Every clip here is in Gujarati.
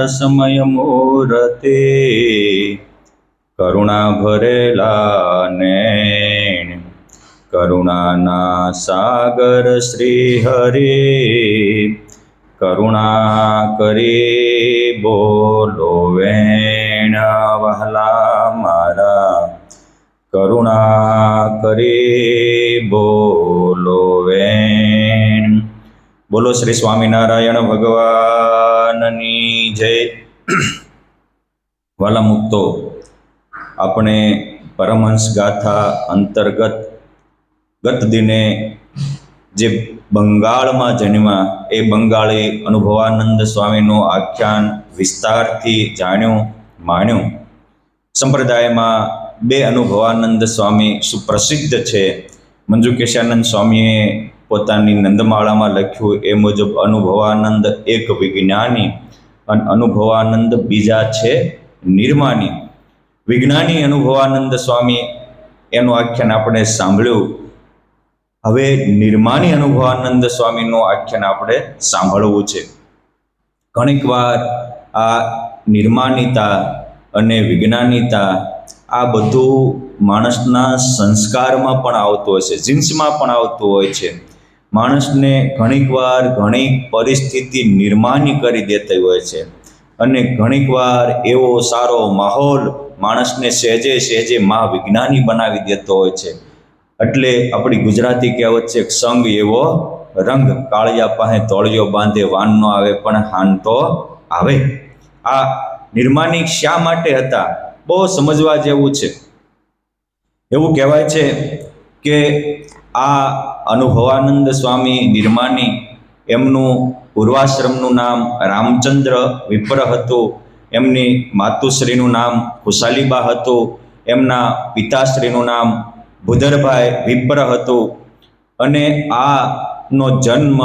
રસમય મૂરતે કરુણા ભરેલા નૈણ કરુણાના સાગર શ્રી હરે કરુણા કરી બોલો વેણ વહલા મારા કરુણા કરી બોલો વેણ। બોલો શ્રી સ્વામિનારાયણ ભગવાનની જય। વાલા મુક્તો, આપણે પરમહંસ ગાથા અંતર્ગત ગત દિને જે બંગાળમાં જન્મ્યા એ બંગાળી અનુભવાનંદ સ્વામીનું આખ્યાન વિસ્તારથી જાણ્યું માણ્યું। સંપ્રદાયમાં બે અનુભવાનંદ સ્વામી સુપ્રસિદ્ધ છે। મંજુકેશાનંદ સ્વામીએ પોતાની નંદમાળામાં લખ્યું એ મુજબ અનુભવાનંદ એક વિજ્ઞાની અને અનુભવાનંદ બીજા છે નિર્માની। વિજ્ઞાની અનુભવાનંદ સ્વામી એનું આખ્યાન આપણે સાંભળ્યું। હવે નિર્માની અનુભવાનંદ સ્વામીનું આખ્યાન આપણે સાંભળવું છે। ઘણીક વાર આ નિર્માનિતા અને વિજ્ઞાનિતા આ બધું માણસના સંસ્કારમાં પણ આવતું હોય છે, જીન્સમાં પણ આવતું હોય છે। માણસને ઘણીક વાર ઘણી પરિસ્થિતિ નિર્માની કરી દેતી હોય છે અને ઘણીક વાર એવો સારો માહોલ માણસને સહેજે સહેજે વિજ્ઞાની બનાવી દેતો હોય છે। એટલે આપણી ગુજરાતી કહેવત છે, સંગ એવો રંગ, કાળિયા પાસે તોળિયો બાંધે વાન નો આવે પણ હાન તો આવે। આ નિર્માની શા માટે હતા? બહુ સમજવા જેવું છે। એવું કહેવાય છે કે આ અનુભવાનંદ સ્વામી નિર્માની એમનું પૂર્વાશ્રમનું નામ રામચંદ્ર વિપ્ર હતું, એમની માતુશ્રીનું નામ ખુશાલીબા હતું, એમના પિતાશ્રીનું નામ ભુદરભાઈ વિપ્ર હતું અને આનો જન્મ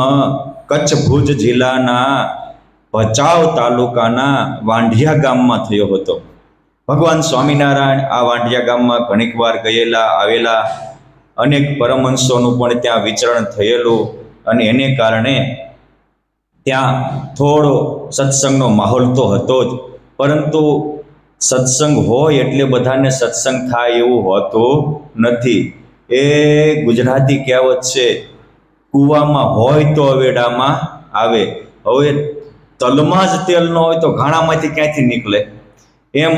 કચ્છ ભુજ જિલ્લાના ભચાઉ તાલુકાના વાંઢિયા ગામમાં થયો હતો। ભગવાન સ્વામિનારાયણ આ વાંઢિયા ગામમાં ઘણીક વાર ગયેલા આવેલા, અનેક પરમહંસોનું પણ ત્યાં વિચરણ થયેલું અને એને કારણે ત્યાં થોડો સત્સંગનો માહોલ તો હતો જ, પરંતુ સત્સંગ હોય એટલે બધાને સત્સંગ થાય એવું હોતું નથી। એ ગુજરાતી કહેવત છે, કૂવામાં હોય તો અવેડામાં આવે। હવે તલમાં જ તેલ ન હોય તો ઘાણામાંથી ક્યાંથી નીકળે? એમ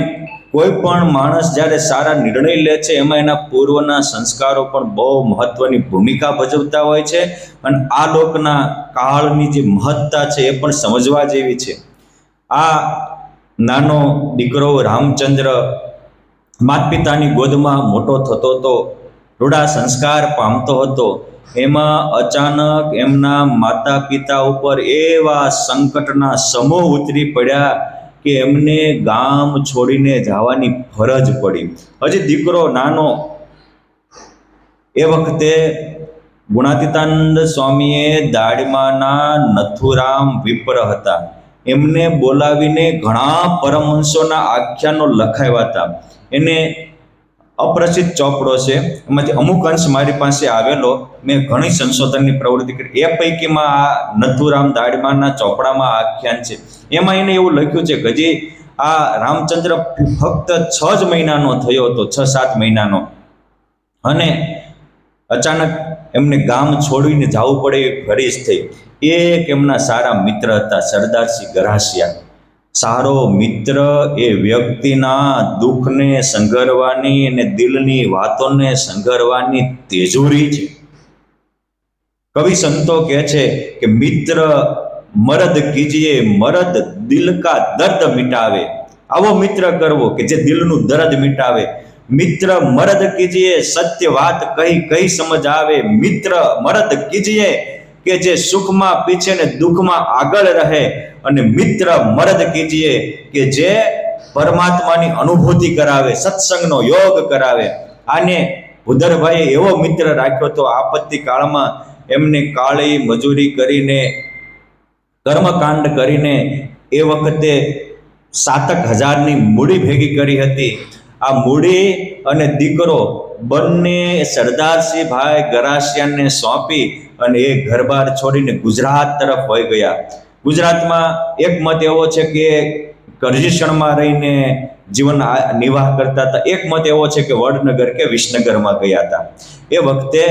કોઈ પણ માણસ જ્યારે સારા નિર્ણય લે છે એમાં એના પૂર્વના સંસ્કારો પણ બહુ મહત્વની ભૂમિકા ભજવતા હોય છે અને આ લોકના કાળની જે મહત્તા છે એ પણ સમજવા જેવી છે। આ નાનો દીકરો રામચંદ્ર માતા પિતાની ગોદમાં મોટો થતો હતો, રૂડા સંસ્કાર પામતો હતો। એમાં અચાનક એમના માતા પિતા ઉપર એવા સંકટના સમૂહ ઉતરી પડ્યા કે એમને ગામ છોડીને જવાની ફરજ પડી। હજી દીકરો નાનો, એ વખતે ગુણાતીતાનંદ સ્વામીએ દાડમાના નથુરામ વિપ્ર હતા, એમને બોલાવીને ઘણા પરમહંસોના આખ્યાનો લખાવ્યા હતા। એને અપ્રસિદ્ધ ચોપડો છે, એમાંથી અમુક અંશ મારી પાસે આવેલો, મેં ઘણી સંશોધનની પ્રવૃત્તિ કરી। એ પૈકીમાં આ નથુરામ દાડમાના ચોપડામાં આખ્યાન છે। એમાં એને એવું લખ્યું છે કે હજી આ રામચંદ્ર ફક્ત 6 જ મહિનાનો થયો હતો, 6-7 મહિનાનો, અને અચાનક એમને ગામ છોડીને જવું પડે એ ફરીશ થઈ। એક એમના સારા મિત્ર હતા સરદારસિંહ ગરાસિયા। સારો મિત્ર એ વ્યક્તિના દુઃખને સંઘરવાની અને દિલની વાતોને સંઘરવાની તેજોરી છે। કવિ સંતો કહે છે કે મિત્ર મરદ કીજીએ મરદ દિલ કા દર્દ મિટાવે। આવો મિત્ર કરવો કે જે દિલનું દર્દ મિટાવે। મિત્ર મરદ કીજીએ સત્ય વાત કઈ સમજ આવે। મિત્ર મરદ કીજીએ કે જે સુખમાં પીછે ને દુઃખમાં આગળ રહે। અને મિત્ર મરદ કીજીએ કે જે પરમાત્માની અનુભૂતિ કરાવે, સત્સંગનો યોગ કરાવે। આને ભુદરભાઈએ એવો મિત્ર રાખ્યો તો આપત્તિ કાળમાં એમને કાળી મજૂરી કરીને, કર્મકાંડ કરીને એ વખતે 7,000ની મૂડી ભેગી કરી હતી। આ મૂડી અને દીકરો બંને સરદારસિંહ ભાઈ ગરાસિયાને સોંપી અને એ ઘરબાર છોડીને ગુજરાત તરફ વહી ગયા। ગુજરાતમાં એક મત એવો છે કે કરજીસણમાં રહીને જીવન નિર્વાહ કરતા હતા. એક મત એવો છે કે વડનગર કે વિસનગરમાં ગયા હતા. એ વખતે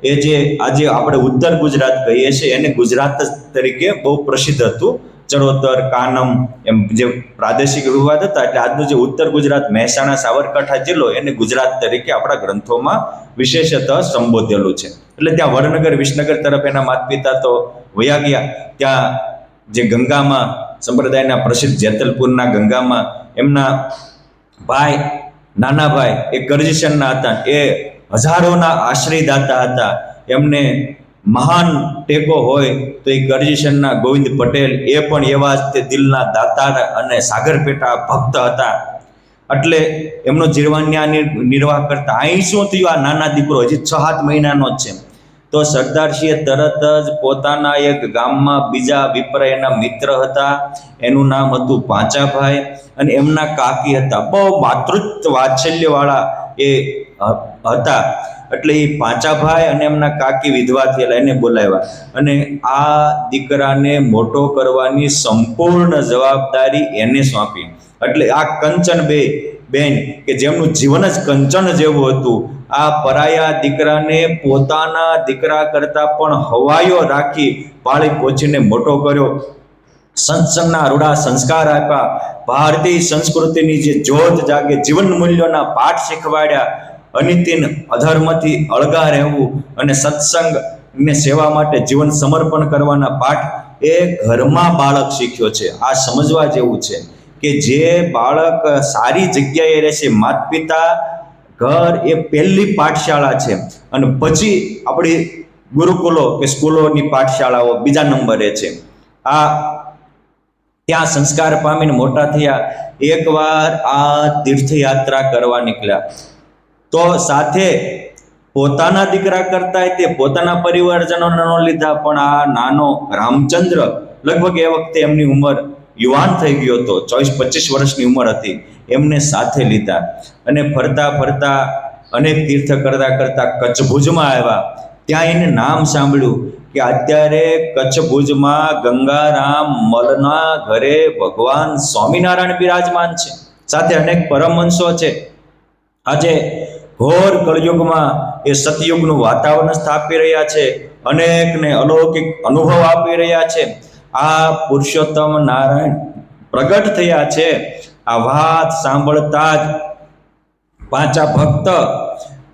એ જે આજે આપણે ઉત્તર ગુજરાત કહીએ છીએ એને ગુજરાત તરીકે બહુ પ્રસિદ્ધ હતું. ચરોતર, કાનમ એમ જે પ્રાદેશિક વિવાદ હતા, એટલે આજનું જે ઉત્તર ગુજરાત, મહેસાણા, સાબરકાંઠા જિલ્લો એને ગુજરાત તરીકે આપણા ગ્રંથોમાં વિશેષતઃ સંબોધેલું છે. એટલે ત્યાં વડનગર વિસનગર તરફ એના માતા પિતા તો વયા ગયા. ત્યાં જે ગંગામાં સંપ્રદાયના પ્રસિદ્ધ જેતલપુરના ગંગામાં એમના ભાઈ, નાના ભાઈ એ કરજીસણના હતા. એ હજારોના આશ્રયદાતા હતા. એમને મહાન ટેકો હોય તો એ કરજીસણના ગોવિંદ પટેલ એ પણ એવા જ તે દિલના દાતાર અને સાગરપેટા ભક્ત હતા. એટલે એમનો જીવનન્યા નિર્વાહ કરતા. અહીં શું થયું, આ નાના દીકરો હજી 6-7 મહિનાનો જ છે, તો સરદારશ્રીએ તરત જ પોતાના એક ગામમાં બીજા વિપ્ર એના મિત્ર હતા, એનું નામ હતું પાંચાભાઈ, અને એમના કાકી હતા. બહુ માતૃત્વ વાત્સલ્યવાળા એ હતા. એટલે એ પાંચાભાઈ અને એમના કાકી વિધવા થયેલા, એને બોલાવ્યા અને આ દીકરાને મોટો કરવાની સંપૂર્ણ જવાબદારી એને સોંપી. એટલે આ કંચન બેન કે જેમનું જીવન જ કંચન જેવું હતું, આ પરાયા દીકરાને પોતાના દીકરા કરતા પણ હવાયો રાખી પાળી પોછીને મોટો કર્યો. સત્સંગના રૂડા સંસ્કાર આપ્યા, ભારતીય સંસ્કૃતિની જે જ્યોત જાગે, જીવન મૂલ્યોના પાઠ શીખવાડ્યા, અનિતિન અધર્મથી અળગા રહેવું અને સત્સંગ ને સેવા માટે જીવન સમર્પણ કરવાના પાઠ એ ઘરમાં બાળક શીખ્યો છે. આ સમજવા જેવું છે કે જે બાળક સારી જગ્યાએ રહેશે, માતા પિતા ઘર એ પહેલી પાઠશાળા છે, અને પછી આપણી ગુરુકુલો કે સ્કૂલોની પાઠશાળાઓ બીજા નંબરે છે. આ ત્યાં સંસ્કાર પામીને મોટા થયા. એકવાર આ તીર્થયાત્રા કરવા નીકળ્યા તો સાથે પોતાના દીકરા કરતા તે પોતાના પરિવારજનોને ન લીધા, પણ આ નાનો રામચંદ્ર લગભગ એ વખતે એમની ઉંમર યુવાન થઈ ગયો હતો, 24-25 વર્ષની ઉંમર હતી, એમને સાથે લીધા. અને ફરતા ફરતા અનેક તીર્થ કરતા કરતા કચ્છ ભુજમાં આવ્યા. ત્યાં એને નામ સાંભળ્યું કે અત્યારે કચ્છ ભુજમાં ગંગારામ મલના ઘરે ભગવાન સ્વામિનારાયણ બિરાજમાન છે, સાથે અનેક પરમહંસો છે. આજે ઘોર કળયુગમાં એ સતયુગનું વાતાવરણ સ્થાપી રહ્યા છે, અનેકને અલૌકિક અનુભવ આપી રહ્યા છે. આ પુરુષોત્તમ નારાયણ પ્રગટ થયા છે. આ વાત સાંભળતા જ પાંચા ભક્ત,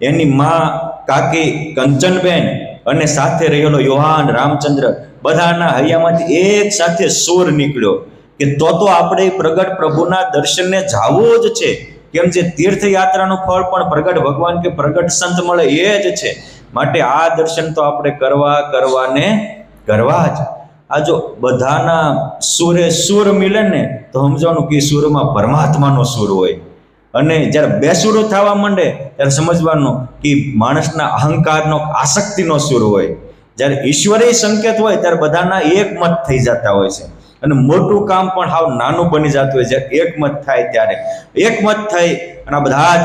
એની માં કાકી કંચનબેન અને સાથે રહેલો યોહાન રામચંદ્ર, બધાના હૈયામાંથી એક સાથે સૂર નીકળ્યો કે તો આપણે પ્રગટ પ્રભુના દર્શનને જાવું જ છે. કેમ છે, તીર્થયાત્રાનું ફળ પણ પ્રગટ ભગવાન કે પ્રગટ સંત મળે એ જ છે, માટે આ દર્શન તો આપણે કરવા જ. આ જો બધાના સૂરે સૂર મિલે ને તો સમજવાનું કે સૂરમાં પરમાત્માનો સૂર હોય, અને જ્યારે બેસૂરો થવા માંડે ત્યારે સમજવાનું કે માણસના અહંકારનો, આસક્તિનો સૂર હોય. જ્યારે ઈશ્વરીય સંકેત હોય ત્યારે બધાના એક મત થઈ જતા હોય છે, અને મોટું કામ પણ હાવ નાનું બની જતું હોય. જ્યારે એક મત થાય ત્યારે એક મત થઈ અને બધા જ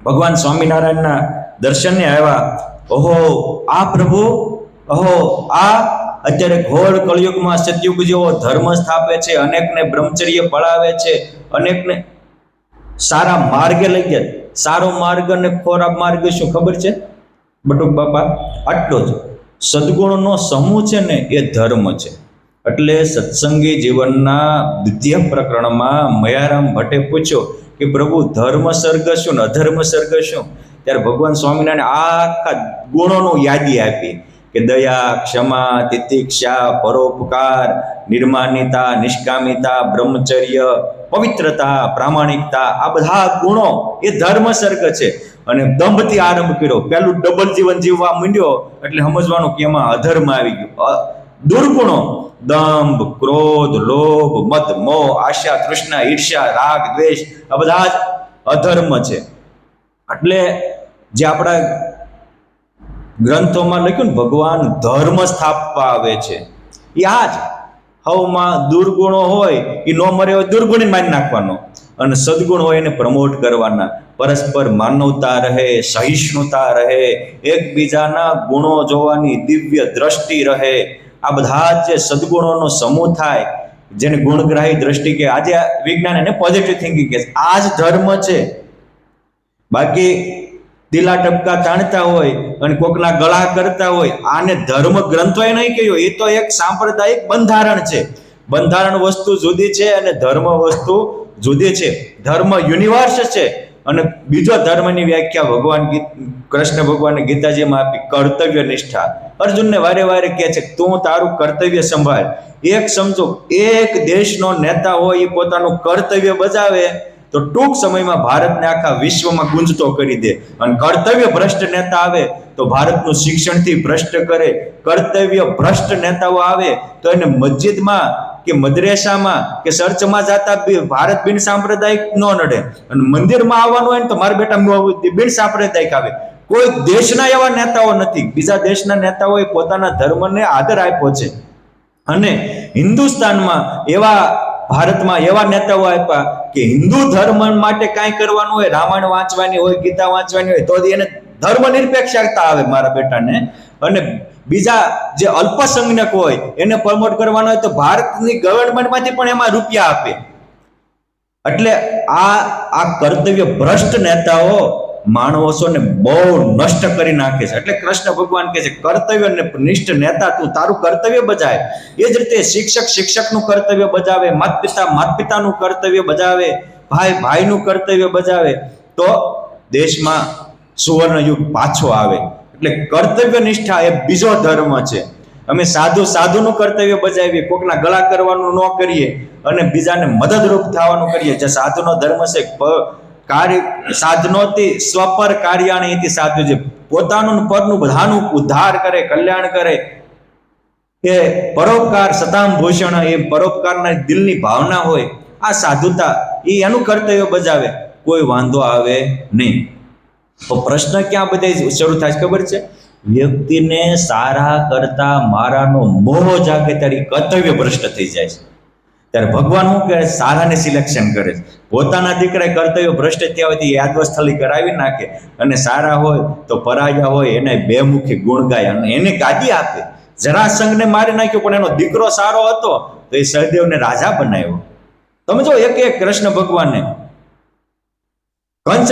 ભગવાન સ્વામિનારાયણના દર્શને આવ્યા. ઓહો આ પ્રભુ, ઓહો આ અત્યારે ઘોર કળયુગમાં સતયુગ જેવો ધર્મ સ્થાપે છે, અનેકને બ્રહ્મચર્ય પળાવે છે, અનેકને સારા માર્ગે લઈ ગયા. સારો માર્ગ અને ખોરાક માર્ગ શું ખબર છે બટુક બાપા? આટલો જ. સદગુણનો સમૂહ છે ને એ ધર્મ છે. એટલે સત્સંગી જીવનના દ્વિતીય પ્રકરણમાં મયારામ ભટ્ટે પૂછ્યો કે પ્રભુ ધર્મ સર્ગ શું ને અધર્મ સર્ગ શું? ત્યારે ભગવાન સ્વામિનારાયણ આખા ગુણોનું યાદી આપી કે દયા, ક્ષમા, તિતિક્ષા, પરોપકાર, નિર્માનિતા, નિષ્કામિતા, બ્રહ્મચર્ય, પવિત્રતા, પ્રામાણિકતા, આ બધા ગુણો એ ધર્મ સર્ગ છે. અને દંભથી આરંભ કર્યો, પેલું ડબલ જીવન જીવવા માંડ્યો એટલે સમજવાનું કે એમાં અધર્મ આવી ગયો. દુર્ગુણો દંભ, ક્રોધ, લોભ, મદ, મોહ, આશા, તૃષ્ણા, ઈર્ષ્યા, રાગ, દ્વેષ, આ બધા જ અધર્મ છે. એટલે જે આપણા ગ્રંથોમાં લખ્યું ને ભગવાન ધર્મ સ્થાપવા આવે છે, એ આ જ હવમાં દુર્ગુણો હોય એ ન મરે હોય દુર્ગુણી મારી નાખવાનો, અને સદગુણ હોય એને પ્રમોટ કરવાના. પરસ્પર માનવતા રહે, સહિષ્ણુતા રહે, એકબીજાના ગુણો જોવાની દિવ્ય દ્રષ્ટિ રહે. આ બધા જે સદગુણોનો સમૂહ થાય જેને ગુણગ્રાહી દ્રષ્ટિ કે આજે વિજ્ઞાન એને પોઝિટિવ થિંકિંગ કહે છે. આ જ ધર્મ છે. બાકી તિલા ટપકા તાણતા હોય અને કોકના ગળા કરતા હોય, આને ધર્મ ગ્રંથોએ નહીં કહ્યું. એ તો એક સાંપ્રદાયિક બંધારણ છે. બંધારણ વસ્તુ જુદી છે અને ધર્મ વસ્તુ જુદી છે. ધર્મ યુનિવર્સ છે અને બીજો ધર્મની વ્યાખ્યા ભગવાન કૃષ્ણ ભગવાને ગીતાજીમાં આપી, કર્તવ્ય નિષ્ઠા. અર્જુનને વારે વારે કહે છે તું તારું કર્તવ્ય સંભાળ. એક સમજો, એક દેશનો નેતા હોય એ પોતાનું કર્તવ્ય બજાવે તો ટૂંક સમયમાં ભારતને આખા વિશ્વમાં ગુંજતો કરી દે. અને કર્તવ્ય ભ્રષ્ટ નેતા આવે તો ભારતનું શિક્ષણથી ભ્રષ્ટ કરે. કર્તવ્ય ભ્રષ્ટ નેતાઓ આવે તો એને મસ્જિદમાં કે મદ્રેસામાં કે ચર્ચમાં જતા ભારત બિન સાંપ્રદાયિક ન નડે, અને મંદિરમાં આવવાનું હોય ને તો મારા બેટા બિન સાંપ્રદાયિક આવે. કોઈ દેશના એવા નેતાઓ નથી. બીજા દેશના નેતાઓએ પોતાના ધર્મને આદર આપ્યો છે, અને હિન્દુસ્તાનમાં એવા ભારતમાં એવા નેતાઓ આપ્યા કે હિન્દુ ધર્મ માટે કાંઈ કરવાનું હોય, રામાયણ વાંચવાની હોય, ગીતા વાંચવાની હોય, તો એને ધર્મ નિરપેક્ષતા આવે મારા બેટાને. અને બીજા જે અલ્પસંખ્યક હોય એને પ્રમોટ કરવાનો હોય તો ભારતની ગવર્મેન્ટમાંથી પણ એમાં રૂપિયા આપે. એટલે આ કર્તવ્ય ભ્રષ્ટ નેતાઓ માણસોને બહુ નષ્ટ કરી નાખે છે. એટલે કૃષ્ણ ભગવાન કહે છે કર્તવ્ય નિષ્ઠ નેતા તું તારું કર્તવ્ય બજાવે. એ જ રીતે શિક્ષક શિક્ષકનું કર્તવ્ય બજાવે, માતા પિતાનું કર્તવ્ય બજાવે, ભાઈ ભાઈનું કર્તવ્ય બજાવે, તો દેશમાં સુવર્ણ યુગ પાછો આવે. એટલે કર્તવ્ય નિષ્ઠા એ બીજો ધર્મ છે. અમે સાધુનું કર્તવ્ય બજાવીએ, કોકના ગળા કરવાનું ન કરીએ અને બીજાને મદદરૂપ થવાનું કરીએ. જે સાધુનો ધર્મ છે, કાર્ય સાધનોથી સ્વપર કાર્યાણીથી સાધુ છે, પોતાનું પરનું બધાનું ઉદ્ધાર કરે, કલ્યાણ કરે. એ પરોપકાર સતામ ભૂષણ, એ પરોપકારના દિલની ભાવના હોય. આ સાધુતા એ એનું કર્તવ્ય બજાવે, કોઈ વાંધો આવે નહીં. તો પ્રશ્ન ક્યાં બધે શરૂ થાય ખબર છે? વ્યક્તિને સારા કરતા મારાનો મોહ જાગે ત્યારે કર્તવ્ય ભ્રષ્ટ થઈ જાય છે. ત્યારે ભગવાન શું કરે? સારાને સિલેક્શન કરે છે. પોતાના દીકરા કર્તવ્ય ભ્રષ્ટ થયા હોય તો યાદવસ્થલી કરાવી નાખે, અને સારા હોય તો પરાયા હોય એને બે મુખી ગુણ ગાય અને એને ગાદી આપે. જરાસંઘને મારી નાખ્યો પણ એનો દીકરો સારો હતો તો એ સહદેવને રાજા બનાવ્યો. તમે જો એક કૃષ્ણ ભગવાનને, કંસ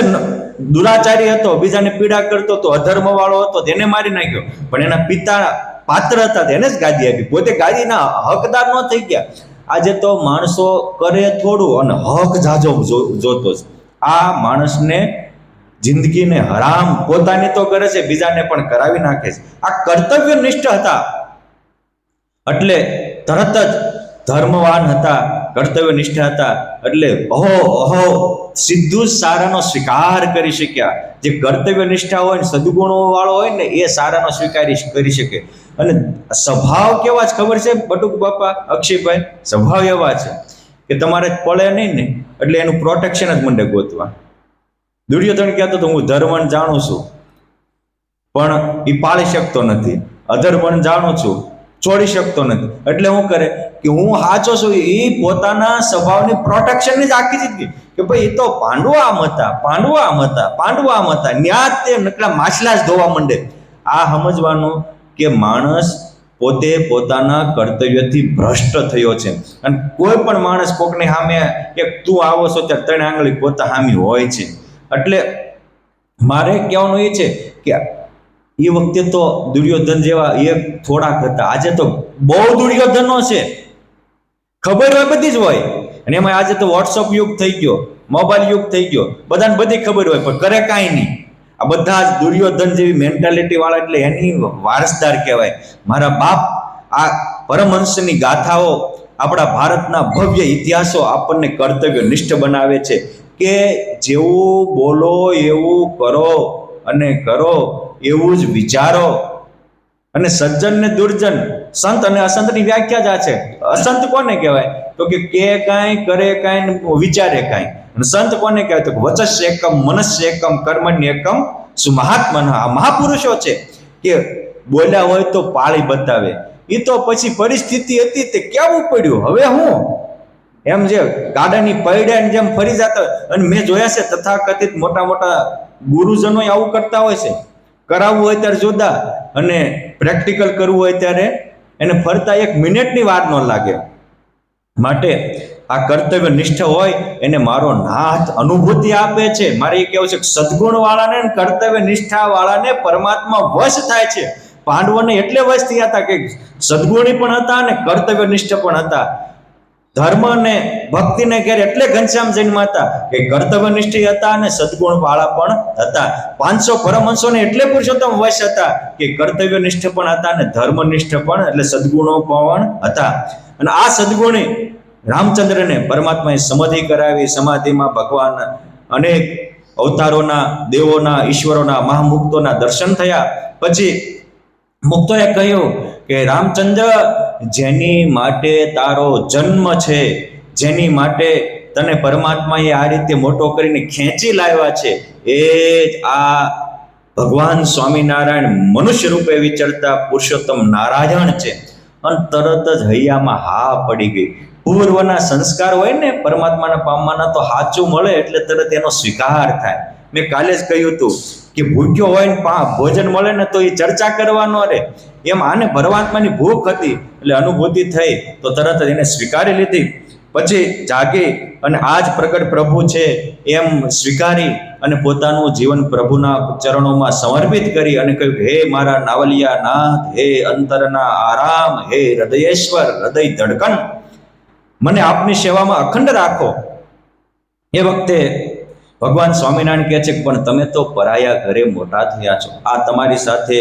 દુરાચારી હતો, બીજાને પીડા કરતો હતો, અધર્મ વાળો હતો, તેને મારી નાખ્યો, પણ એના પિતા પાત્ર હતા તેને જ ગાદી આપી. પોતે ગાદીના હકદાર ન થઈ ગયા. આજે તો માણસો કરે થોડું અને હક જાજો જોતો છે. આ માણસને જિંદગીને હરામ પોતાની તો કરે છે, બીજાને પણ કરાવી નાખે છે. આ કર્તવ્ય નિષ્ઠ હતા એટલે તરત જ ધર્મવાન હતા, કર્તવ્ય નિષ્ઠ હતા એટલે સીધું જ સારાનો સ્વીકાર કરી શક્યા. જે કર્તવ્ય નિષ્ઠા હોય ને, સદગુણો વાળો હોય ને, એ સારાનો સ્વીકાર કરી શકે. અને સ્વભાવ કેવા છે ખબર છે બટુક બાપા, અક્ષયભાઈ? સ્વભાવ એવા છે કે તમારે પડે નહીં ને એટલે એનું પ્રોટેક્શન જ મંડે ગોતવા. દુર્યોધન કહેતો તો હું ધર્મને જાણું છું પણ એ પાળી શકતો નથી, અધર્મને જાણું છું છોડી શકતો નથી, એટલે શું કરે કે હું સાચો છું. એ પોતાના સ્વભાવની પ્રોટેક્શનની જ આખી જિંદગી કે ભાઈ એ તો પાંડવો આમ હતા, ન્યા તે નકરા માછલા જ ધોવા માંડે. આ સમજવાનું કે માણસ પોતે પોતાના કર્તવ્યથી ભ્રષ્ટ થયો છે. અને કોઈ પણ માણસ કોકની સામે એક તું આવો છો ત્યારે ત્રણ આંગળી પોતા સામી હોય છે. એટલે મારે કહેવાનું એ છે કે એ વખતે તો દુર્યોધન જેવા એક થોડાક હતા, આજે તો બહુ દુર્યોધનો છે. ખબર હોય બધી જ હોય, અને એમાં આજે તો વોટ્સઅપ યુગ થઈ ગયો, મોબાઈલ યુગ થઈ ગયો, બધાને બધી ખબર હોય પણ કરે કાંઈ નહીં. આ બધા જ દુર્યોધન જેવી મેન્ટાલિટી વાળા, એટલે એની વારસદાર કહેવાય. મારા બાપ આ પરમહંસની ગાથાઓ, આપણા ભારતના ભવ્ય ઇતિહાસો આપણને કર્તવ્ય નિષ્ઠ બનાવે છે કે જેવું બોલો એવું કરો, અને કરો એવું જ વિચારો. અને સજ્જન ને દુર્જન, સંત અને અસંતની વ્યાખ્યા જ આ છે. અસંત કોને કહેવાય? તો કે કાંઈ, કરે કાંઈ, વિચારે કાંઈ. અને સંત કોને કહેવાય? તો વચસ્ય એકમ, મનસ્ય એકમ, કર્મણ્ય એકમ, સુમહાત્મન. આ મહાપુરુષો છે કે બોલ્યા હોય તો પાળી બતાવે. એ તો પછી પરિસ્થિતિ હતી તે કેવું પડ્યું, હવે હું એમ જે ગાડાની પૈડાની જેમ ફરી જતા. અને મેં જોયા છે તથાકથિત મોટા મોટા ગુરુજનો આવું કરતા હોય છે. કરાવવું હોય ત્યારે જોતા, અને પ્રેક્ટિકલ કરવું હોય ત્યારે એને ફરતા 1 મિનિટની વાર ન લાગે. માટે આ કર્તવ્ય નિષ્ઠ હોય એને મારો નાથ અનુભૂતિ આપે છે. મારે એ કહેવું છે કે સદગુણ વાળાને કર્તવ્ય નિષ્ઠા વાળાને પરમાત્મા વશ થાય છે. પાંડવોને એટલે વશ થયા હતા કે સદગુણી પણ હતા અને કર્તવ્ય નિષ્ઠ પણ હતા. ધર્મ ને ભક્તિને ઘેર એટલે ઘનશ્યામ જન્મા હતા કે કર્તવ્યનિષ્ઠ હતા અને સદગુણ વાળા પણ હતા. 500 પરમહંસોને એટલે પુરુષોત્તમ વશ હતા કે કર્તવ્યનિષ્ઠ પણ હતા અને ધર્મનિષ્ઠ પણ, એટલે સદગુણો પણ હતા. અને આ સદગુણી રામચંદ્રને પરમાત્માએ સમાધિ કરાવી. સમાધિમાં ભગવાન અનેક અવતારોના, દેવોના, ઈશ્વરોના, મહામુક્તોના દર્શન થયા. પછી મુક્તોએ કહ્યું કે રામચંદ્ર, જેની માટે તારો જન્મ છે, જેની માટે તને પરમાત્માએ આ રીતે મોટો કરીને ખેંચી લાવ્યા છે, એ જ આ ભગવાન સ્વામિનારાયણ મનુષ્ય રૂપે વિચરતા પુરુષોત્તમ નારાયણ છે. અને તરત જ હૈયામાં હા પડી ગઈ. પૂર્વના સંસ્કાર હોય ને પરમાત્માના પામવાના, તો સાચું મળે એટલે તરત એનો સ્વીકાર થાય. મેં કાલે જ કહ્યું હતું કે ભૂખ્યો હોય ને ભોજન મળે ને તો એ ચર્ચા કરવાનો રે. એમ આને પરમાત્માની ભૂખ હતી એટલે અનુભૂતિ થઈ તો તરત જ એને સ્વીકારી લીધી. પછી જાગી અને આ જ પ્રગટ પ્રભુ છે એમ સ્વીકારી અને પોતાનું જીવન પ્રભુના ચરણોમાં સમર્પિત કરી અને કહ્યું, હે મારા નાવલિયા નાથ, હે અંતરના આરામ, હે હૃદયેશ્વર, હૃદય ધડકન, મને આપની સેવામાં અખંડ રાખો. એ વખતે ભગવાન સ્વામિનારાયણ કહે છે કે પણ તમે તો પરાયા ઘરે મોટા થયા છો. આ તમારી સાથે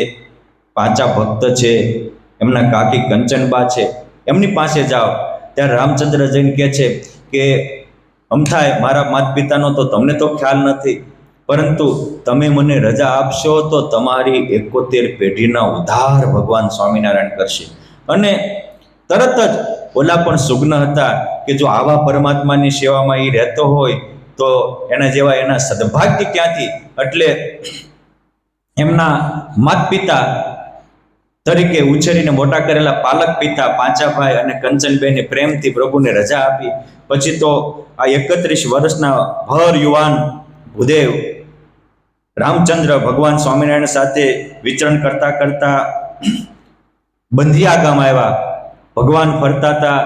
પાંચા ભક્ત છે, એમના કાકી કંચનબા છે, એમની પાસે જાઓ. ત્યારે રામચંદ્ર જઈને કહે છે કે અમથાય મારા માતા પિતાનો તો તમને તો ખ્યાલ નથી, પરંતુ તમે મને રજા આપશો તો તમારી 71 પેઢીના ઉદ્ધાર ભગવાન સ્વામિનારાયણ કરશે. અને તરત જ ઓલા પણ સુગ્ન હતા કે જો આવા પરમાત્માની સેવામાં એ રહેતો હોય તો એના જેવા એના સદભાગ્ય ક્યાંથી. એટલે એમના માતા પિતા તરીકે ઉછેરીને મોટા કરેલા પાલક પિતા પાંચાભાઈ અને કંચનબેને પ્રેમથી પ્રભુને રજા આપી. પછી તો આ 31 વર્ષના ભર યુવાન ભૂદેવ રામચંદ્ર ભગવાન સ્વામિનારાયણ સાથે વિચરણ કરતા કરતા બંધિયા ગામ આવ્યા. ભગવાન ફરતા હતા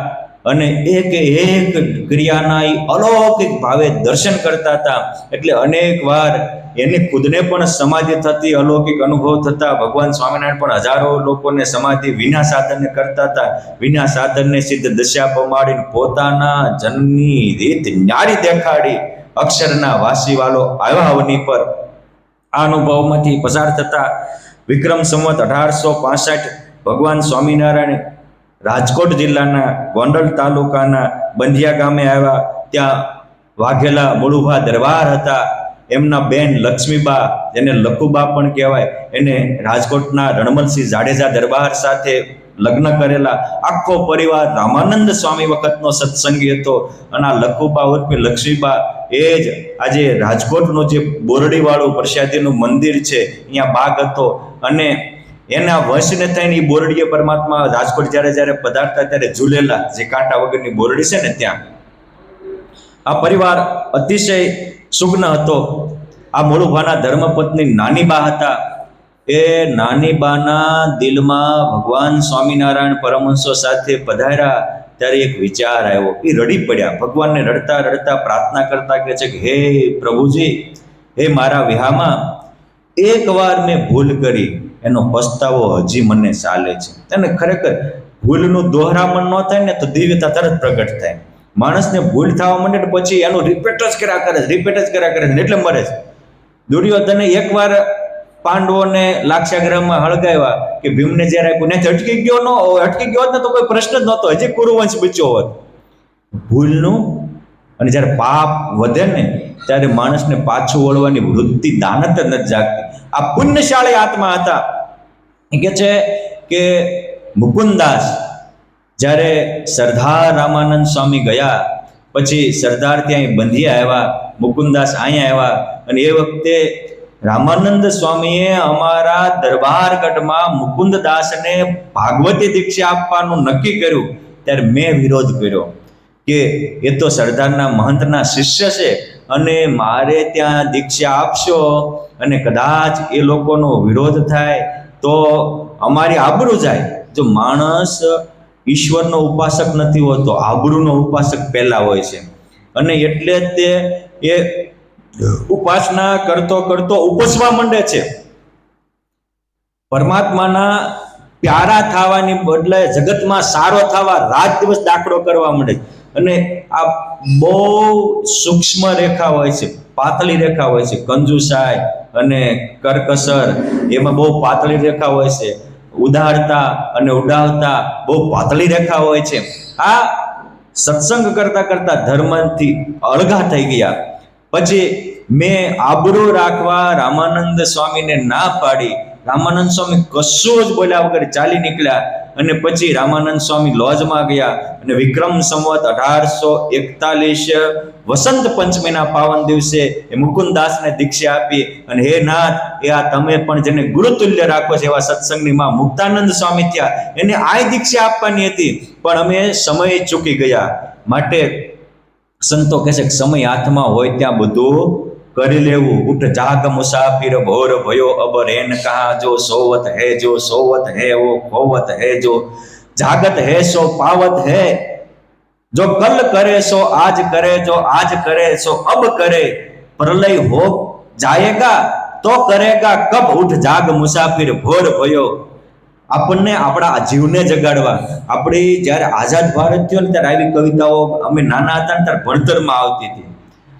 અને એક એક ક્રિયાના અલૌકિક ભાવે દર્શન કરતા હતા. એટલે અનેક વાર એની ખુદને પણ સમાધિ થતી, અલૌકિક અનુભવ થતા. ભગવાન સ્વામિનારાયણ પણ હજારો લોકોને સમાધિ વિના સાધનને કરતા હતા. વિના સાધનને સિદ્ધ દશા પમાડીને પોતાના જન્મની રીત ન્યારી દેખાડી અક્ષરના વાસીવાલો આવ્યા અવની પર. આ અનુભવમાંથી પસાર થતા વિક્રમ સંવત 1865 ભગવાન સ્વામિનારાયણ રાજકોટ જિલ્લાના ગોંડલ તાલુકાના બંધિયા ગામે આવ્યા. ત્યાં વાઘેલા મુળુભા દરબાર હતા. એમના બેન લક્ષ્મીબા, જેને લખુબા પણ કહેવાય, એને રાજકોટના રણમલસિંહ જાડેજા દરબાર સાથે લગ્ન કરેલા. આખો પરિવાર રામાનંદ સ્વામી વખતનો સત્સંગી હતો. અને આ લખુબા ઉર્ફે લક્ષ્મીબા એ જ આજે રાજકોટનું જે બોરડીવાળું પ્રસાદીનું મંદિર છે અહીંયા બાગ હતો. અને એના વંશને થઈને એ બોરડીએ પરમાત્મા રાજકોટ જ્યારે પધારતા ત્યારે ઝૂલેલા, જે કાંટા વગરની બોરડી છે ને ત્યાં. આ પરિવાર અતિશય સુગ્ન હતો. આ મોળુભાના ધર્મપત્ની નાનીબા હતા. એ નાનીબાના દિલમાં ભગવાન સ્વામિનારાયણ પરમહંસો સાથે પધાર્યા ત્યારે એક વિચાર આવ્યો. એ રડી પડ્યા. ભગવાનને રડતા રડતા પ્રાર્થના કરતા કહે છે કે હે પ્રભુજી, હે મારા વિહામાં એકવાર મેં ભૂલ કરી, એનો પસ્તાવો હજી મને ચાલે છે. અને ખરેખર ભૂલનું દોહરામણ ન થાય ને તો દિવ્યતા તરત પ્રગટ થાય. માણસને ભૂલ થવા માંડે ને પછી એનું રિપીટ જ કર્યા કરે છે એટલે મરે છે. દુર્યોધને એકવાર પાંડવોને લાક્ષાગ્રહમાં હળગાવ્યા કે ભીમને જ્યારે આપ્યું ને અટકી ગયો હોત ને તો કોઈ પ્રશ્ન જ નહોતો, હજી કુરુવંશ બચ્યો હોત. ભૂલનું અને જ્યારે પાપ વધે ને ત્યારે માણસને પાછું વળવાની વૃત્તિ દાનત જ નથી જાગતી. આ પુણ્યશાળી આત્મા હતા. એ કહે છે કે મુકુંદાસ જ્યારે સરદાર રામાનંદ સ્વામી ગયા પછી સરદાર ત્યાં બંધિયા આવ્યા, મુકુંદાસ અહીંયા આવ્યા. અને એ વખતે રામાનંદ સ્વામીએ અમારા દરબારગઢમાં મુકુંદદાસને ભાગવતી દીક્ષા આપવાનું નક્કી કર્યું. ત્યારે મેં વિરોધ કર્યો કે એ તો સરદારના મહંતના શિષ્ય છે અને મારે ત્યાં દીક્ષા આપશો અને કદાચ એ લોકોનો વિરોધ થાય તો અમારી આબરૂ જાય. જો માણસ ઈશ્વરનો ઉપાસક નથી હોતો, આબરૂનો ઉપાસક પહેલા હોય છે. અને એટલે તે એ ઉપાસના કરતો કરતો ઉપસવા માંડે છે. પરમાત્માના પ્યારા થવાની બદલે જગતમાં સારો થવા રાત દિવસ દાખલો કરવા માંડે. અને આ બહુ સૂક્ષ્મ રેખા હોય છે, પાતળી રેખા હોય છે. કંજુસાઈ અને કરકસર એમાં બહુ પાતળી રેખા હોય છે. ઉદારતા અને ઉડાવતા બહુ પાતળી રેખા હોય છે. આ સત્સંગ કરતા કરતા ધર્મથી અળગા થઈ ગયા. પછી મેં આબરૂ રાખવા રામાનંદ સ્વામીને ના પાડી. રામાનંદ સ્વામી કશું જ બોલ્યા વગર ચાલી નીકળ્યા. અને પછી રામાનંદ સ્વામી લોજમાં ગયા અને વિક્રમ સંવત 1841 વસંત પંચમીના પાવન દિવસે એ મુકુંદાસને દીક્ષા આપી. અને હે નાથ, એ આ તમે પણ જેને ગુરુતુલ્ય રાખો છો એવા સત્સંગની માં મુક્તાનંદ સ્વામી થયા, એને આ દીક્ષા આપવાની હતી, પણ અમે સમય ચૂકી ગયા. માટે સંતો કહે છે કે સમય હાથમાં હોય ત્યાં બધું કરી લેવું. ઉઠ જાગ મુસાફિર ભોર ભયો અબ રેન કહા, જો સોવત હે જો સોવત હે વો ખોવત હે જો જાગત હે સો પાવત હે, जो कल करे सो आज करे, जो आज करे सो अब करे, प्रलय हो जाएगा तो करेगा कब, उठ जाग मुसाफिर भोर भयो. આપણને આપણા જીવને જગાડવા. આપણે જ્યારે આઝાદ ભારત થયો ને ત્યારે આવી કવિતાઓ અમે નાના હતા ને ત્યારે ભણતરમાં આવતી હતી.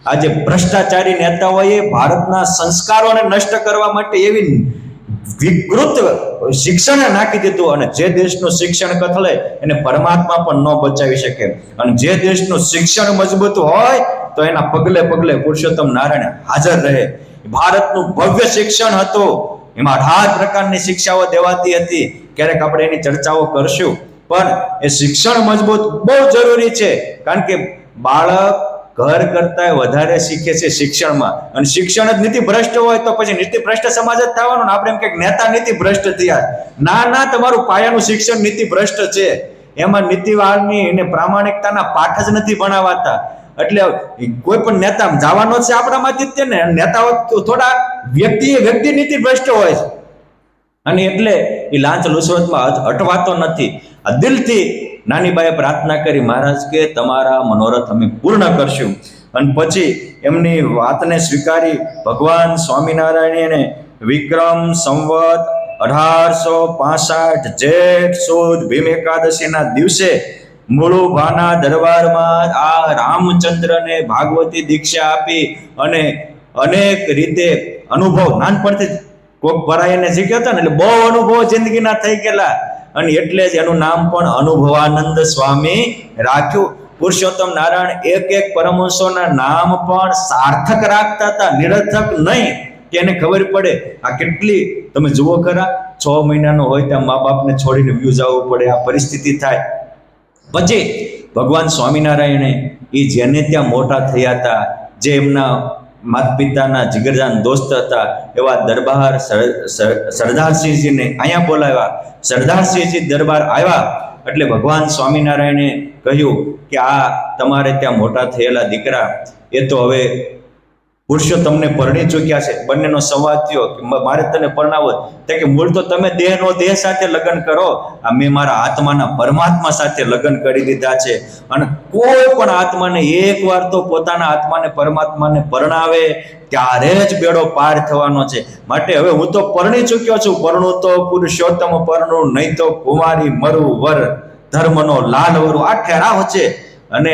આજે ભ્રષ્ટાચારી નેતાઓએ ભારતના સંસ્કારોને નષ્ટ કરવા માટે એવી વિકૃત શિક્ષણ નાખી દીધું. અને જે દેશનું શિક્ષણ કથળે એને પરમાત્મા પણ ન બચાવી શકે. અને જે દેશનું શિક્ષણ મજબૂત હોય તો એના પગલે પગલે પુરુષોત્તમ નારાયણ હાજર રહે. ભારતનું ભવ્ય શિક્ષણ હતું, એમાં 18 પ્રકારની શિક્ષાઓ દેવાતી હતી. ક્યારેક આપણે એની ચર્ચાઓ કરશું. પણ એ શિક્ષણ મજબૂત બહુ જરૂરી છે, કારણ કે બાળક ઘર કરતા વધારે શીખે છે શિક્ષણમાં. અને શિક્ષણ જ નીતિ ભ્રષ્ટ હોય તો પછી નીતિ ભ્રષ્ટ સમાજ જ થવાનો ને. આપણે એમ કે નેતા નીતિ ભ્રષ્ટ થયા. ના ના, તમારું પાયાનું શિક્ષણ નીતિ ભ્રષ્ટ છે. એમાં નીતિવાળની અને પ્રામાણિકતાના પાઠ જ નથી ભણાવાતા. એટલે કોઈ પણ નેતા જવાનો છે આપણામાંથી જ ને. નેતાઓ થોડા વ્યક્તિ નીતિ ભ્રષ્ટ હોય છે. અને એટલે એ લાંચ લુસવતમાં હટવાતો નથી. આ દિલથી નાનીબાઈએ પ્રાર્થના કરી, મહારાજ કે તમારા મનોરથ અમે પૂર્ણ કરશું. અને પછી એમની વાતને સ્વીકારી ભગવાન સ્વામિનારાયણે વિક્રમ સંવત 1865 જેઠ સુદ ભીમ એકાદશીના દિવસે મુળુભાના દરબારમાં આ રામચંદ્રને ભાગવતી દીક્ષા આપી. અને અનેક રીતે અનુભવ નાનપણથી કોક ભરાઈને શીખ્યો હતો ને, એટલે બહુ અનુભવ જિંદગીના થઈ ગયેલા. અને એટલે જ એનું નામ પણ અનુભવાનંદ સ્વામી રાખ્યું. પુરુષોત્તમ નારાયણ એક એક પરમહંસોના નામ પણ સાર્થક રાખતા હતા, નિરર્થક નહીં. કે એને ખબર પડે આ કેટલી, તમે જુઓ ખરા, 6 મહિનાનો હોય ત્યાં મા બાપને છોડીને વ્યૂ જવું પડે, આ પરિસ્થિતિ થાય. પછી ભગવાન સ્વામિનારાયણે એ જેને ત્યાં મોટા થયા હતા, જે એમના માતા પિતાના જીગરજાન દોસ્ત હતા, એવા દરબાર સરદારસિંહજીને અહીંયા બોલાવ્યા. સરદારસિંહજી દરબાર આવ્યા એટલે ભગવાન સ્વામિનારાયણે કહ્યું કે આ તમારે ત્યાં મોટા થયેલા દીકરા એ તો હવે પુરુષોત્તમને પરણી ચૂક્યા છે. બંનેનો સંવાદ થયો કે મારે તને પરણાવો. કે મૂળ તો તમે દેહનો દેહ સાથે લગ્ન કરો, આ મેં મારા આત્માના પરમાત્મા સાથે લગ્ન કરી દીધા છે. અને કોઈ પણ આત્માને એકવાર તો પોતાના આત્માને પરમાત્માને પરણાવે ત્યારે જ બેડો પાર થવાનો છે. માટે હવે હું તો પરણી ચૂક્યો છું, પરણું તો પુરુષોત્તમ પરણું, નહીં તો કુમારી મરુ વર, ધર્મનો લાલ વરુ. આ ઠેરાવ છે. અને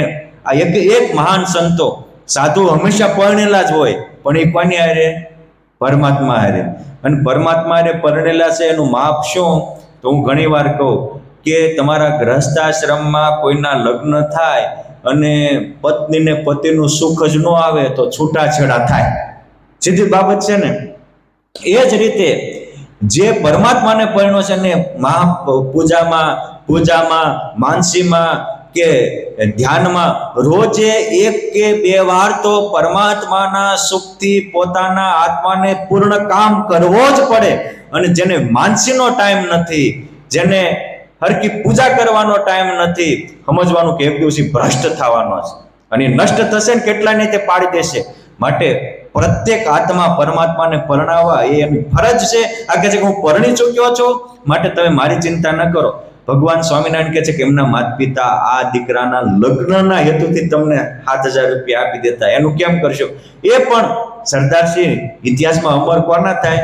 આ એક મહાન સંતો, સાધુ હંમેશા પરણેલા જ હોય, પણ એ કોની હારે? પરમાત્મા હારે. અને પરમાત્મા હારે પરણેલા છે. એનું માપ શું? તો હું ઘણી વાર કહું કે તમારા ગ્રહસ્થાશ્રમમાં કોઈના લગ્ન થાય અને પત્નીને પતિનું સુખ જ ન આવે તો છૂટાછેડા થાય. સીધી બાબત છે ને. એ જ રીતે જે પરમાત્માને પરણ્યો છે ને, પૂજામાં માનસીમાં કે ધ્યાનમાં રોજે 1 કે 2 વાર તો પરમાત્માના સુખથી પોતાના આત્માને પૂર્ણ કામ કરવો જ પડે. અને જેને માનસીનો ટાઈમ નથી, જેને હરકી પૂજા કરવાનો ટાઈમ નથી, સમજવાનું કે એક દિવસ ભ્રષ્ટ થવાનો છે અને નષ્ટ થશે ને કેટલાને તે પાડી દેશે. માટે પ્રત્યેક આત્મા પરમાત્માને પરણાવવા એ એની ફરજ છે. આ કહે છે કે હું પરણી ચૂક્યો છું, માટે તમે મારી ચિંતા ન કરો. ભગવાન સ્વામિનારાયણ કહે છે કે એમના માતા પિતા આ દીકરાના લગ્નના હેતુથી તમને 7,000 રૂપિયા આપી દેતા, એનું કેમ કરશો? એ પણ સરદારસિંહ ઇતિહાસમાં અમર કોના થાય?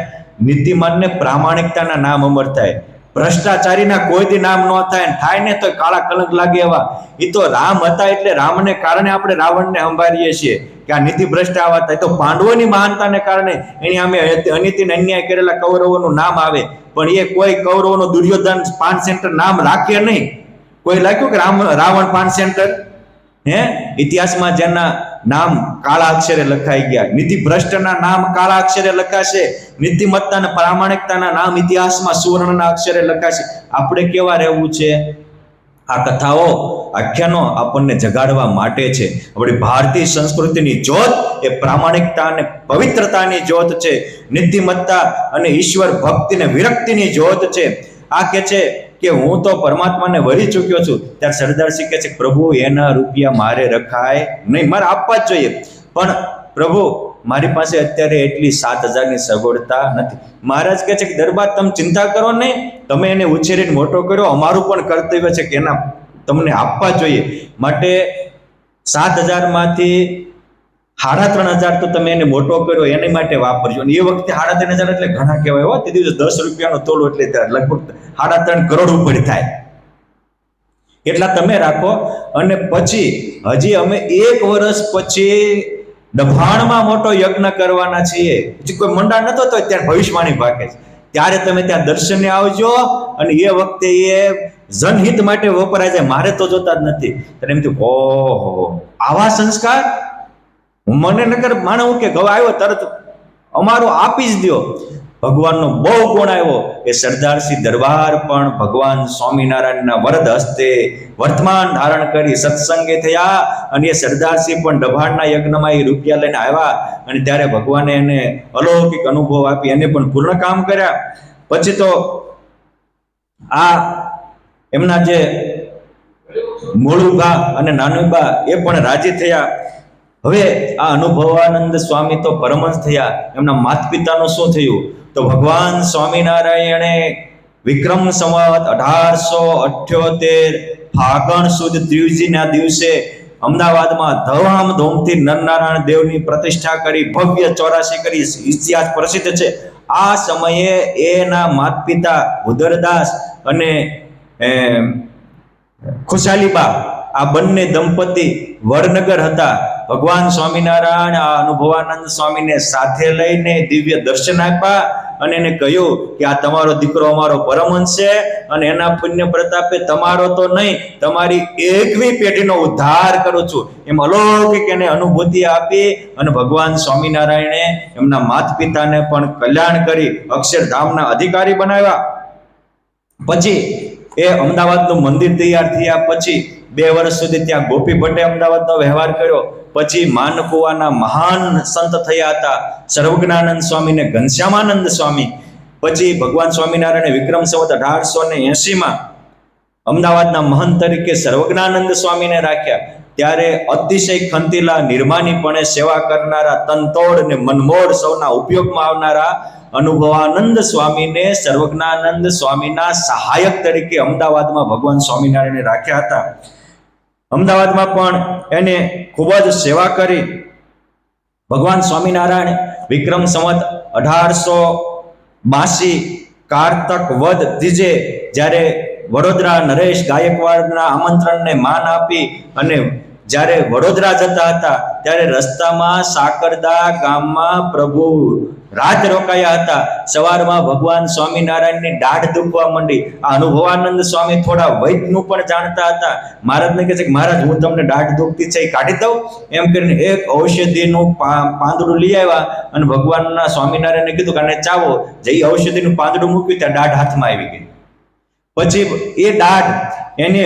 નીતિમાન ને પ્રામાણિકતાના નામ અમર થાય, ભ્રષ્ટાચારીના કોઈ દી નામ ન થાય. થાય ને તો કાળા કલંક લાગે એવા. એ તો રામ હતા એટલે રામને કારણે આપણે રાવણને સંભાળીએ છીએ કે આ નીતિ ભ્રષ્ટ આવા થાય. તો પાંડવોની મહાનતાને કારણે એની અમે અનીતિ અન્યાય કરેલા કૌરવોનું નામ આવે, પણ એ કોઈ કૌરવોનો દુર્યોધન પાન સેન્ટર નામ રાખે નહીં. કોઈ લાગ્યું કે રાવણ પાન સેન્ટર? ઇતિહાસમાં જેના નામ કાળા અક્ષરે લખાઈ ગયા, નીતિ ભ્રષ્ટના નામ કાળા અક્ષરે લખાશે, નીતિમત્તા અને પ્રામાણિકતાના નામ ઇતિહાસમાં સુવર્ણના અક્ષરે લખાશે. આપણે કેવા રહેવું છે? આ કથાઓ આખ્યાનો આપણને જગાડવા માટે છે. આપણી ભારતીય સંસ્કૃતિની જ્યોત એ પ્રામાણિકતા અને પવિત્રતાની જ્યોત છે, નીતિમત્તા અને ઈશ્વર ભક્તિ અને વિરક્તિની જ્યોત છે. આ કે છે કે હું તો પરમાત્માને વળી ચૂક્યો છું. ત્યારે સરદારસિંહ કહે છે પ્રભુ એના રૂપિયા મારે રખાય નહીં, મારે આપવા જ જોઈએ, પણ પ્રભુ મારી પાસે અત્યારે એટલી 7,000ની સગવડતા નથી. મહારાજ કહે છે કે દરબાર તમે ચિંતા કરો નહીં, તમે એને ઉછેરીને મોટો કર્યો, અમારું પણ કર્તવ્ય છે કે એના તમને આપવા જોઈએ. માટે 7,000 માંથી 3,500 તો તમે એને મોટો કર્યો એની માટે વાપરજો. એ વખતે 3,500 એટલે ઘણા કહેવાય હો. તે દિવસે 10 રૂપિયાનો તોલો એટલે લગભગ 3.5 કરોડ ઉપર થાય. એટલા તમે રાખો. અને પછી હજી અમે 1 વર્ષ પછી દભાણમાં મોટો યજ્ઞ કરવાના છીએ. પછી કોઈ મંડાણ નતો તો ત્યારે ભવિષ્યવાણી ભાગે છે, ત્યારે તમે ત્યાં દર્શને આવજો. અને એ વખતે એ જનહિત માટે વપરાય છે, મારે તો જોતા જ નથી. ત્યારે એમ થયું ઓહો આવા સંસ્કાર મને નગર માનવું કે ગવા આવ્યો તરત અમારું આપી જ દો. ભગવાનનો બહુ ગુણ આવ્યો કે સરદારસિંહ દરબાર પણ ભગવાન સ્વામિનારાયણના વરદ હસ્તે વર્તમાન ધારણ કરી સત્સંગે થયા. અને એ સરદારસિંહ પણ દભાણના યજ્ઞમાં એ રૂપિયા લઈને આવ્યા, અને ત્યારે ભગવાને એને અલૌકિક અનુભવ આપી, એને પણ પૂર્ણ કામ કર્યા. પછી તો આ એમના જે મોળુબા અને નાનુબા એ પણ રાજી થયા. હવે આ અનુભવાનંદ સ્વામી તો પરમહંસ થયા, એમના માતા પિતાનું શું થયું? તો ભગવાન સ્વામિનારાયણે વિક્રમ સંવત 1878 ફાગણ સુદ ત્રીજીના દિવસે અમદાવાદમાં ધૂમધામથી નરનારાયણ દેવની પ્રતિષ્ઠા કરી, ભવ્ય 84 કરી, ઇતિહાસ પ્રસિદ્ધ છે. આ સમયે એના માતા પિતા ઉદરદાસ અને ખુશાલીબા આ બંને દંપતી વડનગર હતા. ભગવાન સ્વામિનારાયણ આ અનુભવાનંદ સ્વામીને સાથે લઈને દિવ્ય દર્શન આપ્યા અને એને કહ્યું કે આ તમારો દીકરો અમારો પરમહંસ છે, અને એના પુણ્ય પ્રતાપે તમારો તો નહીં તમારી 1મી પેઢીનો ઉદ્ધાર કરું છું. એમ અલૌકિક એને અનુભૂતિ આપી અને ભગવાન સ્વામિનારાયણે એમના માતા પિતાને પણ કલ્યાણ કરી અક્ષરધામના અધિકારી બનાવ્યા. પછી એ અમદાવાદનું મંદિર તૈયાર થયા. પછી 2 વર્ષ સુધી ત્યાં ગોપી ભટ્ટે અમદાવાદનો વ્યવહાર કર્યો. પછી માનકુવાના મહાન સંત થયા હતા સર્વજ્ઞાનંદ સ્વામી ને ઘનશ્યામાનંદ સ્વામી. પછી ભગવાન સ્વામિનારાયણે વિક્રમ સંવત 1880માં અમદાવાદના મહંત તરીકે સર્વજ્ઞાનંદ સ્વામીને રાખ્યા. ત્યારે અતિશય ખંતીલા નિર્માનીપણે સેવા કરનારા, તનતોડ ને મનમોડ સૌના ઉપયોગમાં આવનારા અનુભવાનંદ સ્વામીને સર્વજ્ઞાનંદ સ્વામીના સહાયક તરીકે અમદાવાદમાં ભગવાન સ્વામિનારાયણે રાખ્યા હતા. અમદાવાદમાં પણ એને ખૂબ જ સેવા કરી. ભગવાન સ્વામિનારાયણ વિક્રમ સંવત 1882 કારતક વદ ત્રીજે જ્યારે વડોદરા નરેશ ગાયકવાડના આમંત્રણને માન આપી અને જ્યારે વડોદરા જતા હતા ત્યારે રસ્તામાં સાકરદા ગામમાં પ્રભુ રાત રોકાયા હતા. સવારમાં ભગવાન સ્વામિનારાયણની દાઢ દુખવા માંડી. આ અનુભવાનંદ સ્વામી થોડા વૈદ્યનું પણ જાણતા હતા. મહારાજને કહે છે કે મહારાજ હું તમને દાઢ દુખતી છે એ કાઢી દઉં. એમ કરીને એક ઔષધિનું પાંદડું લઈ આવ્યા અને ભગવાનના સ્વામિનારાયણને કીધું કે આને ચાવો. જે ઔષધિનું પાંદડું મૂક્યું ત્યાં દાઢ હાથમાં આવી ગઈ. પછી એ દાઢ એને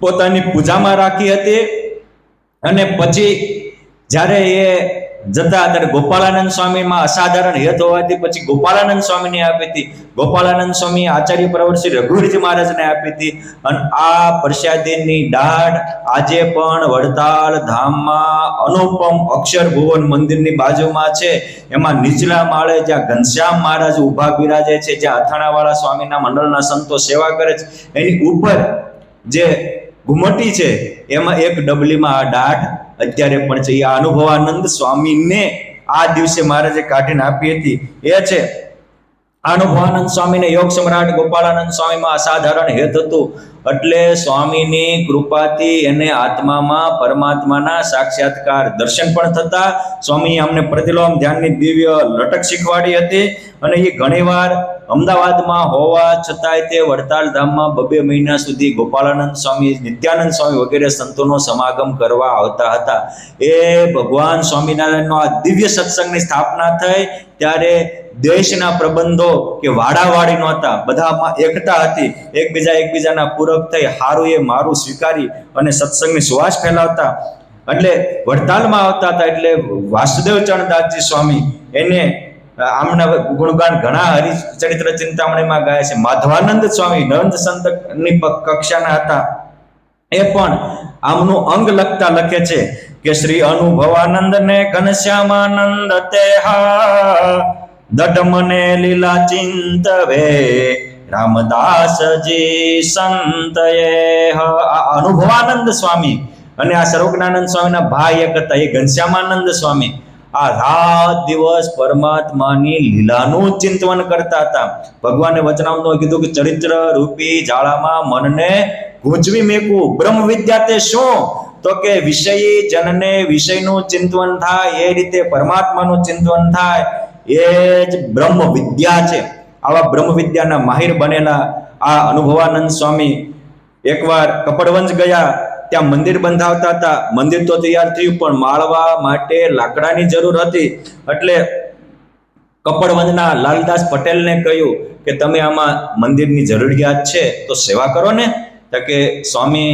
પોતાની પૂજામાં રાખી હતી અને પછી જ્યારે એ જતા ત્યારે ગોપાળાનંદ સ્વામીમાં અસાધારણ હેત હોવાથી પછી ગોપાળાનંદ સ્વામીને આપી હતી. ગોપાળાનંદ સ્વામી આચાર્ય પ્રવર રઘુવીરજી મહારાજને આપી હતી. અને આ પ્રસાદીની દાઢ આજે પણ વડતાલ ધામમાં અનુપમ અક્ષર ભુવન મંદિરની બાજુમાં છે. એમાં નીચલા માળે જ્યાં ઘનશ્યામ મહારાજ ઉભા બિરાજે છે, જ્યાં અથાણાવાળા સ્વામીના મંડળના સંતો સેવા કરે છે, એની ઉપર જે ઘુમટી છે એમાં એક ડબલીમાં આ દાઢ અત્યારે પણ છે. આ અનુભવાનંદ સ્વામીને આ દિવસે મહારાજે કાઢીને આપી હતી એ છે. અનુભવાનંદ સ્વામીને યોગ સમ્રાટ ગોપાળાનંદ સ્વામીમાં અસાધારણ હેત હતું. એટલે સ્વામીની કૃપાથી એને આત્મામાં પરમાત્માના સાક્ષાત્કાર દર્શન પણ થતા. સ્વામીએ અમને પ્રતિલોમ ધ્યાનની દિવ્ય લટક શીખવાડી હતી. અને એ ઘણીવાર અમદાવાદમાં હોવા છતાંય તે વડતાલ ધામમાં 2 મહિના સુધી ગોપાળાનંદ સ્વામી, નિત્યાનંદ સ્વામી વગેરે સંતોનો સમાગમ કરવા આવતા હતા. એ ભગવાન સ્વામિનારાયણનો આ દિવ્ય સત્સંગની સ્થાપના થઈ ત્યારે દેશના પ્રબંધો કે વાડાવાડી નહોતા, બધામાં એકતા હતી. એકબીજાના પૂરક થઈ હારું એ મારું સ્વીકારી અને સત્સંગની સુવાસ ફેલાવતા. એટલે વડતાલમાં આવતા હતા. એટલે વાસુદેવચરણદાસજી સ્વામી એને આમના ગુણગાન ઘણા હરિચરિત્ર ચિંતામણીમાં ગાય છે. માધવાનંદ સ્વામી નંદ સંતની કક્ષાના હતા. એ પણ આમનું અંગ લખતા લખે છે કે શ્રી અનુભવાનંદ ને ઘનશ્યામાનંદ તેહા દઢ મને લીલા ચિંતવે રામદાસજી સંત આ અનુભવાનંદ સ્વામી અને આ સર્વજ્ઞાનંદ સ્વામીના ભાઈ એક હતા, એ ઘનશ્યામાનંદ સ્વામી. આ રાત દિવસ પરમાત્માની લીલાનું ચિંતન કરતા હતા. ભગવાને વચનામૃતમાં કીધું કે ચરિત્ર રૂપી જાળામાં મનને ગૂંચવી મેકવું. બ્રહ્મ વિદ્યા તે શું? તો કે વિષયી જનને વિષયનું ચિંતન થાય, એ રીતે પરમાત્માનું ચિંતન થાય, એ જ બ્રહ્મ વિદ્યા છે. આવા બ્રહ્મ વિદ્યાના માહિર બનેલા આ અનુભવાનંદ સ્વામી એકવાર કપડવંજ ગયા. ત્યાં મંદિર બંધાવતા હતા. મંદિર તો તૈયાર થયું પણ માળવા માટે લાકડાની જરૂર હતી. એટલે કપડવંજના લાલદાસ પટેલને કહ્યું કે તમે આમાં મંદિરની જરૂરિયાત છે તો સેવા કરો ને. તો કે સ્વામી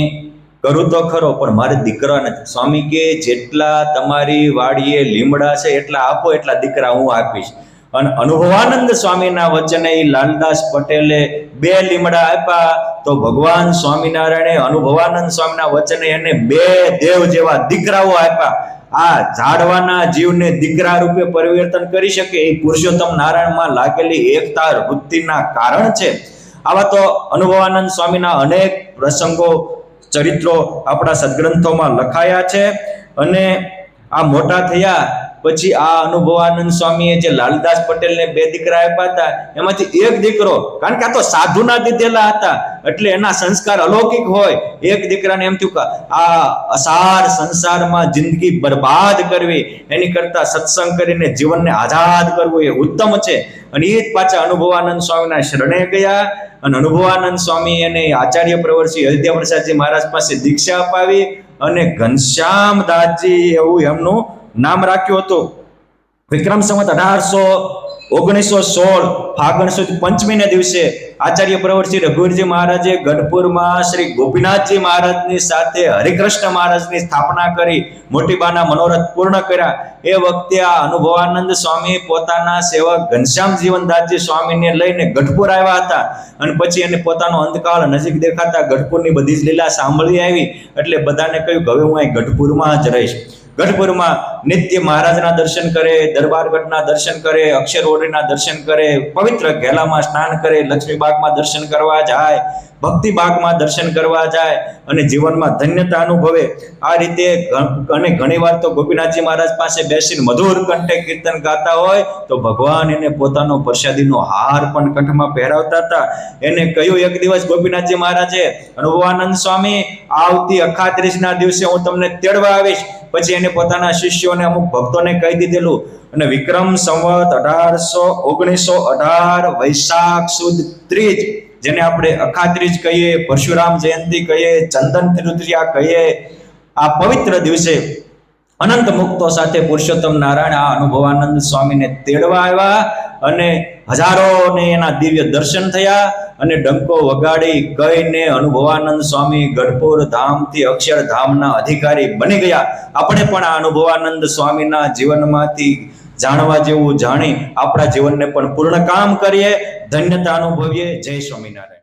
કરું તો ખરો પણ મારે દીકરા નથી. સ્વામી કે જેટલા તમારી વાડીએ લીમડા છે એટલા આપો, એટલા દીકરા હું આપીશ. અને અનુભવાનંદ સ્વામીના વચને એ લાલદાસ પટેલે 2 લીમડા આપ્યા તો ભગવાન સ્વામિનારાયણે અનુભવાનંદ સ્વામીના વચને એને 2 દેવ જેવા દીકરાઓ આપ્યા. આ ઝાડવાના જીવને દીકરા રૂપે પરિવર્તન કરી શકે એ પુરુષોત્તમ નારાયણમાં લાગેલી એકતા વૃત્તિના કારણ છે. આવા તો અનુભવાનંદ સ્વામીના અનેક પ્રસંગો, ચરિત્રો આપણા સદગ્રંથોમાં લખાયા છે. અને આ મોટા થયા પછી આ અનુભવાનંદ સ્વામીએ જે લાલદાસ પટેલને 2 દીકરા આપ્યા હતા એમાંથી એક દીકરો, કારણ કે આ તો સાધુના દીધેલા હતા એટલે એના સંસ્કાર અલૌકિક હોય. એક દીકરાને એમ થયું કે આ અસાર સંસારમાં જિંદગી બરબાદ કરવી એની કરતા સત્સંગ કરીને જીવનને આઝાદ કરવું એ ઉત્તમ છે. અને એ જ પાછા અનુભવાનંદ સ્વામીના શરણે ગયા. અને અનુભવાનંદ સ્વામી એને આચાર્ય પ્રવર શ્રી અયોધ્યા પ્રસાદજી મહારાજ પાસે દીક્ષા અપાવી અને ઘનશ્યામદાસજી એવું એમનું નામ રાખ્યું હતું. વિક્રમ સંવત 1916 ફાગણ સુદ પંચમીને દિવસે આચાર્ય પ્રવર શ્રી રઘુવીરજી મહારાજે ગઢપુરમાં શ્રી ગોપીનાથજી મહારાજની સાથે હરિકૃષ્ણ મહારાજની સ્થાપના કરી મોટીબાના મનોરથ પૂર્ણ કર્યા. એ વખતે આ અનુભવાનંદ સ્વામી પોતાના સેવક ઘનશ્યામ જીવનદાસજી સ્વામીને લઈને ગઢપુર આવ્યા હતા. અને પછી એને પોતાનો અંતકાળ નજીક દેખાતા ગઢપુરની બધી જ લીલા સાંભળી આવી. એટલે બધાને કહ્યું કે હવે હું અહીં ગઢપુરમાં જ રહીશ. ગઢપુરમાં નિત્ય મહારાજના દર્શન કરે, દરબારગઢના દર્શન કરે, અક્ષરઓડીના દર્શન કરે, પવિત્ર ઘેલામાં સ્નાન કરે, લક્ષ્મીબાગમાં દર્શન કરવા જાય, ભક્તિબાગમાં દર્શન કરવા જાય અને જીવનમાં ધન્યતા અનુભવે. આ રીતે અને ઘણીવાર તો ગોપીનાથજી મહારાજ પાસે બેસીને મધુર કંઠે કીર્તન ગાતા હોય તો ભગવાન એને પોતાનો પ્રસાદીનો હાર પણ કંઠમાં પહેરાવતા હતા. એને કહ્યું એક દિવસ ગોપીનાથજી મહારાજે, અનુભવાનંદ સ્વામી આવતી અખાત્રીજના દિવસે હું તમને તેડવા આવીશ. પછી એને પોતાના શિષ્યોને અમુક ભક્તોને કહી દીધેલું. અને વિક્રમ સંવત 1918 વૈશાખ સુદ ત્રીજ, જેને આપણે અખાત્રીજ કહીએ, પરશુરામ જયંતિ કહીએ, ચંદન તૃતીયા કહીએ, આ પવિત્ર દિવસે અનંત મુક્તો સાથે પુરુષોત્તમ નારાયણ આ અનુભવાનંદ સ્વામીને તેડવા આવ્યા અને હજારોને એના દિવ્ય દર્શન થયા અને ડંકો વગાડી કહીને અનુભવાનંદ સ્વામી ગઢપુર ધામથી અક્ષરધામના અધિકારી બની ગયા. આપણે પણ આ અનુભવાનંદ સ્વામીના જીવનમાંથી જાણવા જેવું જાણી આપણા જીવનને પણ પૂર્ણ કામ કરીએ, ધન્યતા અનુભવીએ. જય સ્વામિનારાયણ.